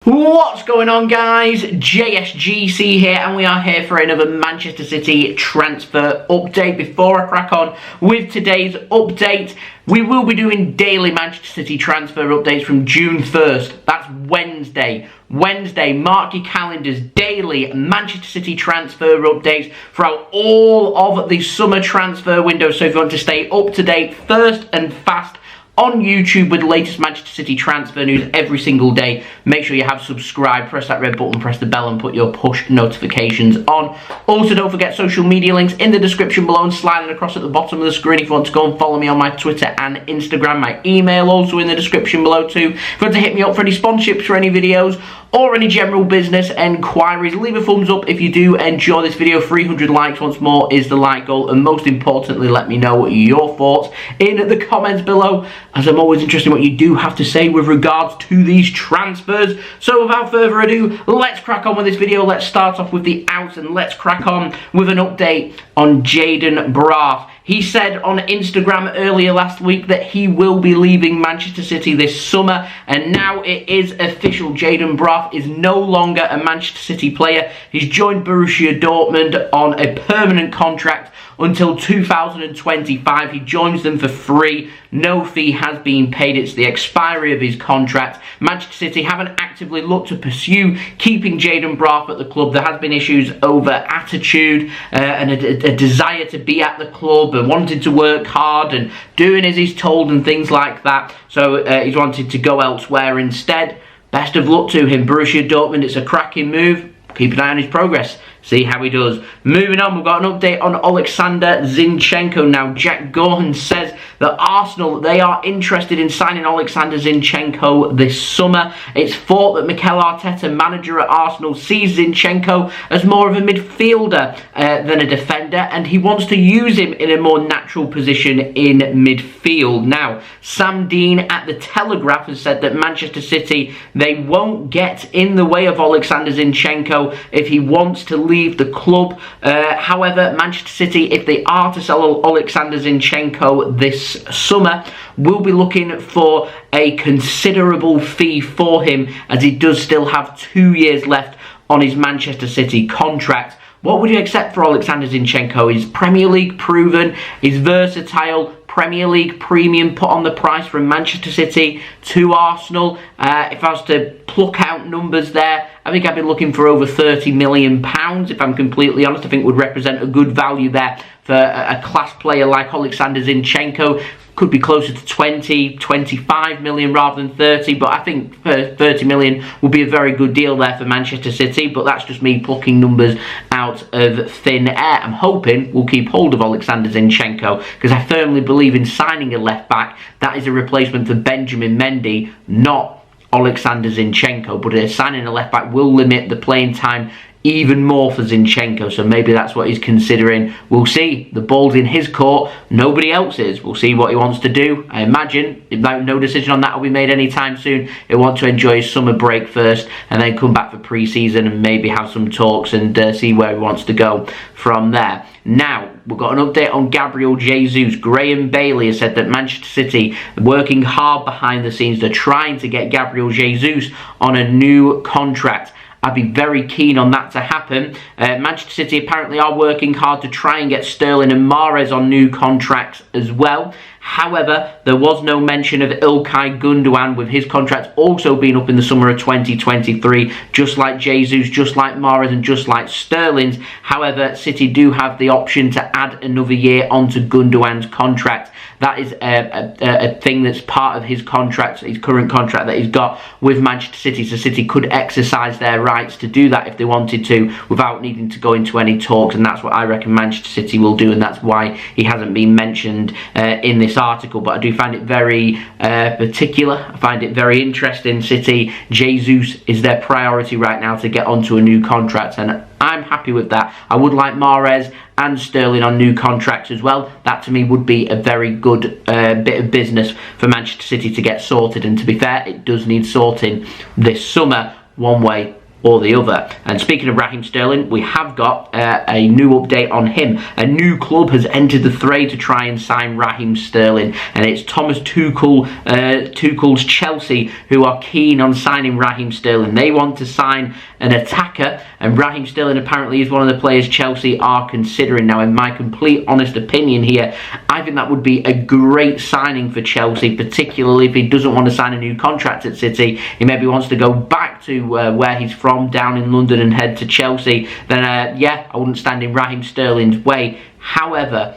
What's going on, guys? JSGC here, and we are here for another Manchester City transfer update. Before I crack on with today's update, we will be doing daily Manchester City transfer updates from June 1st. That's Wednesday. Mark your calendars, daily Manchester City transfer updates throughout all of the summer transfer window. So if you want to stay up to date, first and fast on YouTube with the latest Manchester City transfer news every single day, make sure you have subscribed, press that red button, press the bell and put your push notifications on. Also, don't forget social media links in the description below and sliding across at the bottom of the screen if you want to go and follow me on my Twitter and Instagram. My email also in the description below too. If you want to hit me up for any sponsorships for any videos or any general business enquiries, leave a thumbs up if you do enjoy this video. 300 likes once more is the like goal, and most importantly, let me know your thoughts in the comments below, as I'm always interested in what you do have to say with regards to these transfers. So without further ado, let's crack on with this video. Let's start off with the outs and let's crack on with an update on Jayden Braaf. He said on Instagram earlier last week that he will be leaving Manchester City this summer, and now it is official. Jayden Braaf is no longer a Manchester City player. He's joined Borussia Dortmund on a permanent contract until 2025. He joins them for free. No fee has been paid. It's the expiry of his contract. Manchester City haven't actively looked to pursue keeping Jayden Braaf at the club. There has been issues over attitude and a desire to be at the club and wanting to work hard and doing as he's told and things like that. So he's wanted to go elsewhere instead. Best of luck to him. Borussia Dortmund, it's a cracking move. Keep an eye on his progress. See how he does. Moving on, we've got an update on Oleksandr Zinchenko now. Jack Gaughan says that Arsenal, they are interested in signing Oleksandr Zinchenko this summer. It's thought that Mikel Arteta, manager at Arsenal, sees Zinchenko as more of a midfielder than a defender, and he wants to use him in a more natural position in midfield. Now, Sam Dean at the Telegraph has said that Manchester City, they won't get in the way of Oleksandr Zinchenko if he wants to leave the club. However, Manchester City, if they are to sell Oleksandr Zinchenko this summer, will be looking for a considerable fee for him, as he does still have 2 years left on his Manchester City contract. What would you accept for Oleksandr Zinchenko? He's Premier League proven, he's versatile, Premier League premium put on the price from Manchester City to Arsenal. If I was to pluck out numbers there, I think I'd be looking for over £30 million, if I'm completely honest. I think would represent a good value there for a class player like Oleksandr Zinchenko. Could be closer to 20, 25 million rather than 30, but I think 30 million would be a very good deal there for Manchester City, but that's just me plucking numbers out of thin air. I'm hoping we'll keep hold of Oleksandr Zinchenko, because I firmly believe in signing a left-back. That is a replacement for Benjamin Mendy, not Oleksandr Zinchenko, but signing a left-back will limit the playing time even more for Zinchenko, so maybe that's what he's considering. We'll see. The ball's in his court, nobody else's. We'll see what he wants to do. I imagine no decision on that will be made anytime soon. He'll want to enjoy his summer break first and then come back for pre-season and maybe have some talks and see where he wants to go from there. Now, we've got an update on Gabriel Jesus. Graeme Bailey has said that Manchester City are working hard behind the scenes. They're trying to get Gabriel Jesus on a new contract. I'd be very keen on that to happen. Manchester City apparently are working hard to try and get Sterling and Mahrez on new contracts as well. However, there was no mention of Ilkay Gundogan, with his contract also being up in the summer of 2023, just like Jesus, just like Mahrez and just like Sterling's. However, City do have the option to add another year onto Gundogan's contract. That is a thing that's part of his contract, his current contract that he's got with Manchester City. So City could exercise their rights to do that if they wanted to, without needing to go into any talks, and that's what I reckon Manchester City will do, and that's why he hasn't been mentioned in this article. But I do find it very particular. I find it very interesting. City, Jesus is their priority right now to get onto a new contract, and I'm happy with that. I would like Mahrez and Sterling on new contracts as well. That to me would be a very good bit of business for Manchester City to get sorted, and to be fair, it does need sorting this summer one way or the other. And speaking of Raheem Sterling, we have got a new update on him. A new club has entered the fray to try and sign Raheem Sterling, and it's Thomas Tuchel's Chelsea who are keen on signing Raheem Sterling. They want to sign an attacker, and Raheem Sterling apparently is one of the players Chelsea are considering. Now, in my complete honest opinion here, I think that would be a great signing for Chelsea, particularly if he doesn't want to sign a new contract at City. He maybe wants to go back to where he's from, down in London, and head to Chelsea. Then yeah, I wouldn't stand in Raheem Sterling's way. However,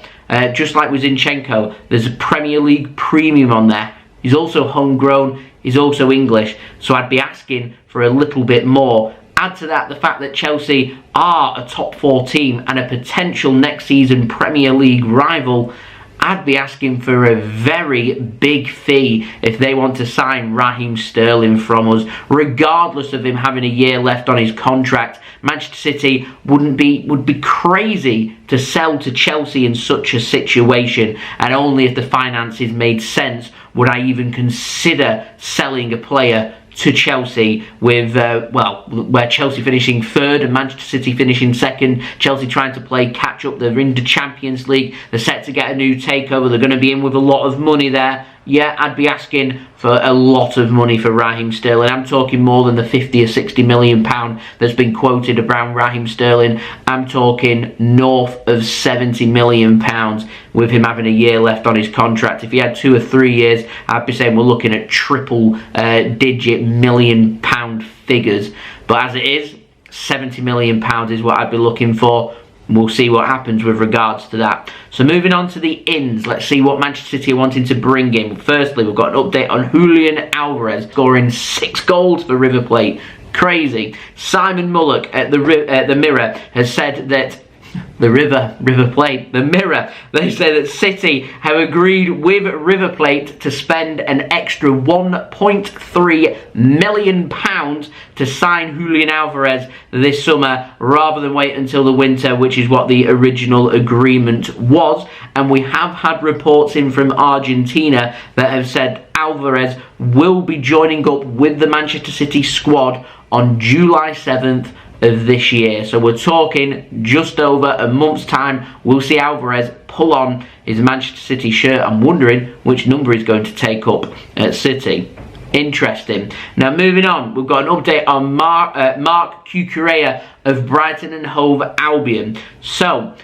just like with Zinchenko, there's a Premier League premium on there. He's also homegrown, he's also English, so I'd be asking for a little bit more. Add to that the fact that Chelsea are a top 4 team and a potential next season Premier League rival. I'd be asking for a very big fee if they want to sign Raheem Sterling from us, regardless of him having a year left on his contract. Manchester City would be crazy to sell to Chelsea in such a situation, and only if the finances made sense would I even consider selling a player to Chelsea with, where Chelsea finishing 3rd and Manchester City finishing 2nd. Chelsea trying to play catch up. They're in the Champions League. They're set to get a new takeover. They're going to be in with a lot of money there. Yeah, I'd be asking for a lot of money for Raheem Sterling. I'm talking more than the 50 or 60 million pound that's been quoted around Raheem Sterling. I'm talking north of 70 million pounds with him having a year left on his contract. If he had 2 or 3 years, I'd be saying we're looking at triple digit million pound figures. But as it is, 70 million pounds is what I'd be looking for. We'll see what happens with regards to that. So moving on to the ins, let's see what Manchester City are wanting to bring in. Firstly, we've got an update on Julian Alvarez scoring 6 goals for River Plate. Crazy. Simon Mullock at the Mirror has said that the River Plate, the Mirror, they say that City have agreed with River Plate to spend an extra £1.3 million to sign Julian Alvarez this summer rather than wait until the winter, which is what the original agreement was. And we have had reports in from Argentina that have said Alvarez will be joining up with the Manchester City squad on July 7th of this year. So we're talking just over a month's time. We'll see Alvarez pull on his Manchester City shirt. I'm wondering which number he's going to take up at City. Interesting. Now moving on, we've got an update on Marc Cucurella of Brighton and Hove Albion. So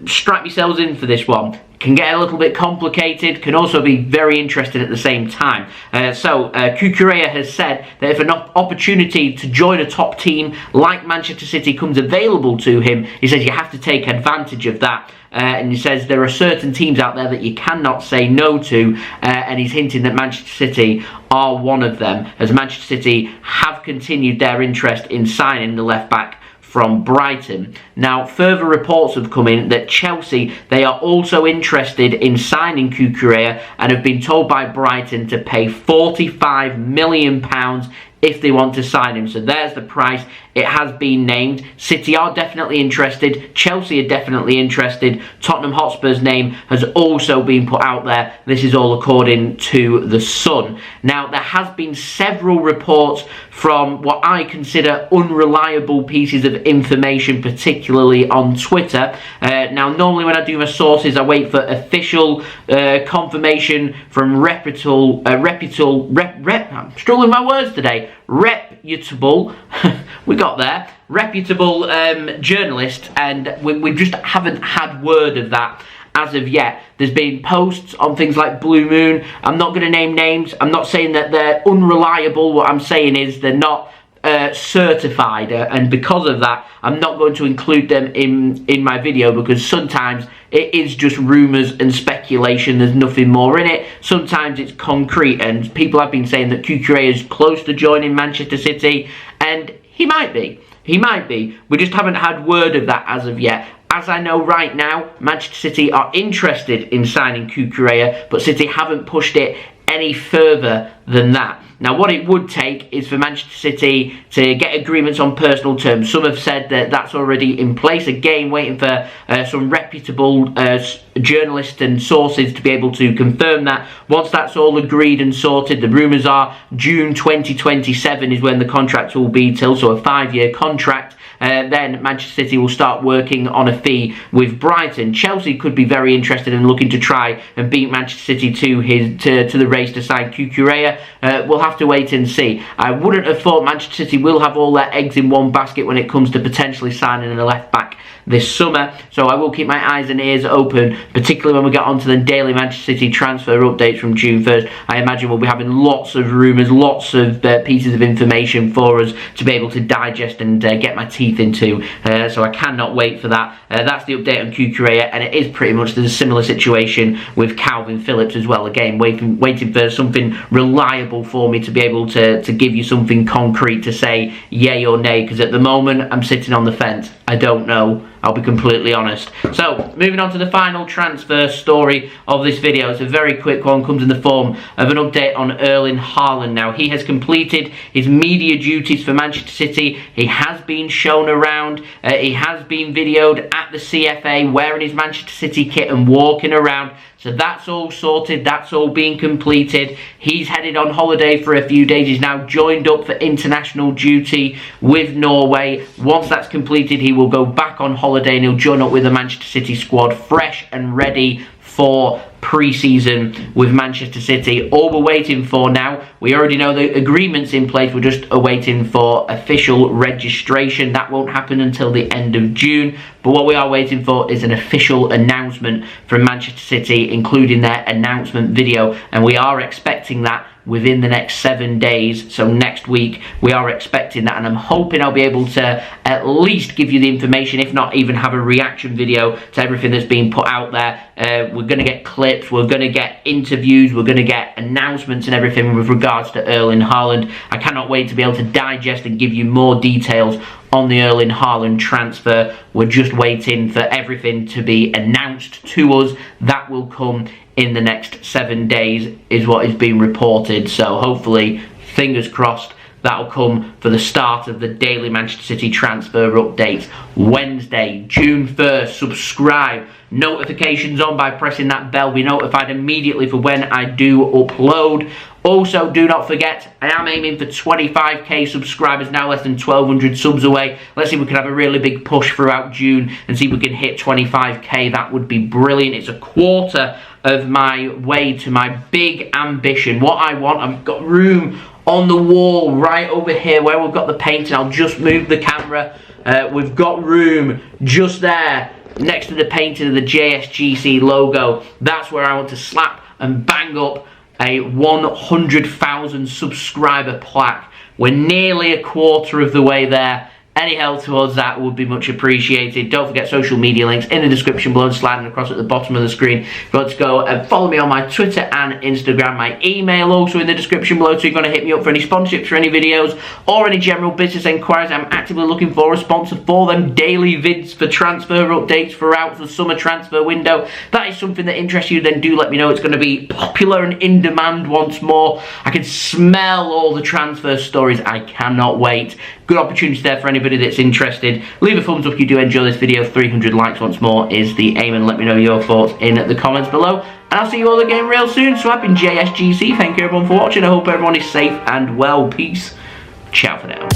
strap yourselves in for this one. Can get a little bit complicated, can also be very interesting at the same time. Cucurella has said that if an opportunity to join a top team like Manchester City comes available to him, he says you have to take advantage of that. And he says there are certain teams out there that you cannot say no to, and he's hinting that Manchester City are one of them, as Manchester City have continued their interest in signing the left-back from Brighton. Now, further reports have come in that Chelsea, they are also interested in signing Cucurella and have been told by Brighton to pay £45 million if they want to sign him. So there's the price. It has been named. City are definitely interested. Chelsea are definitely interested. Tottenham Hotspur's name has also been put out there. This is all according to The Sun. Now, there has been several reports from what I consider unreliable pieces of information, particularly on Twitter. Now, normally when I do my sources, I wait for official confirmation from reputable, I'm struggling with my words today, reputable, we got there, reputable journalist, and we just haven't had word of that as of yet. There's been posts on things like Blue Moon. I'm not going to name names. I'm not saying that they're unreliable. What I'm saying is they're not certified, and because of that I'm not going to include them in my video, because sometimes it is just rumours and speculation. There's nothing more in it. Sometimes it's concrete, and people have been saying that Cucurella is close to joining Manchester City, and he might be. We just haven't had word of that as of yet. As I know right now, Manchester City are interested in signing Cucurella, but City haven't pushed it any further than that. Now, what it would take is for Manchester City to get agreements on personal terms. Some have said that that's already in place. Again, waiting for some reputable journalists and sources to be able to confirm that. Once that's all agreed and sorted, the rumours are June 2027 is when the contract will be till, so a 5-year contract. Then Manchester City will start working on a fee with Brighton. Chelsea could be very interested in looking to try and beat Manchester City to the race to sign Cucurella. We'll have to wait and see. I wouldn't have thought Manchester City will have all their eggs in one basket when it comes to potentially signing a left back this summer, so I will keep my eyes and ears open, particularly when we get onto the daily Manchester City transfer updates from June 1st. I imagine we'll be having lots of rumours, lots of pieces of information for us to be able to digest and get my teeth into, so I cannot wait for that. That's the update on Cucurella, and it is pretty much the similar situation with Calvin Phillips as well. Again, waiting for something reliable for me to be able to give you something concrete to say yay or nay, because at the moment I'm sitting on the fence. I don't know, I'll be completely honest. So, moving on to the final transfer story of this video. It's a very quick one, comes in the form of an update on Erling Haaland. Now, he has completed his media duties for Manchester City. He has been shown around, he has been videoed at the CFA wearing his Manchester City kit and walking around. So that's all sorted, that's all been completed. He's headed on holiday for a few days. He's now joined up for international duty with Norway. Once that's completed, he will go back on holiday and he'll join up with the Manchester City squad, fresh and ready for pre-season with Manchester City. All we're waiting for now, we already know the agreement's in place, we're just awaiting for official registration. That won't happen until the end of June, but what we are waiting for is an official announcement from Manchester City, including their announcement video, and we are expecting that within the next 7 days. So next week we are expecting that, and I'm hoping I'll be able to at least give you the information, if not even have a reaction video to everything that's being put out there. We're going to get clips, we're going to get interviews, we're going to get announcements and everything with regards to Erling Haaland. I cannot wait to be able to digest and give you more details on the Erling Haaland transfer. We're just waiting for everything to be announced to us. That will come in the next 7 days is what is being reported, so hopefully, fingers crossed, that'll come for the start of the daily Manchester City transfer updates. Wednesday, June 1st, subscribe, notifications on by pressing that bell, be notified immediately for when I do upload. Also, do not forget, I am aiming for 25k subscribers now, less than 1,200 subs away. Let's see if we can have a really big push throughout June and see if we can hit 25k. That would be brilliant. It's a quarter of my way to my big ambition. What I want, I've got room on the wall right over here where we've got the painting. I'll just move the camera. We've got room just there next to the painting of the JSGC logo. That's where I want to slap and bang up a 100,000 subscriber plaque. We're nearly a quarter of the way there. Any help towards that would be much appreciated. Don't forget social media links in the description below and sliding across at the bottom of the screen. If you want to go and follow me on my Twitter and Instagram, my email also in the description below, so you're going to hit me up for any sponsorships for any videos or any general business inquiries. I'm actively looking for a sponsor for them daily vids for transfer updates throughout the summer transfer window. If that is something that interests you, then do let me know. It's going to be popular and in demand once more. I can smell all the transfer stories. I cannot wait. Good opportunity there for anybody that's interested. Leave a thumbs up if you do enjoy this video. 300 likes once more is the aim, and let me know your thoughts in the comments below. And I'll see you all again real soon. So I've been JSGC. Thank you everyone for watching. I hope everyone is safe and well. Peace. Ciao for now.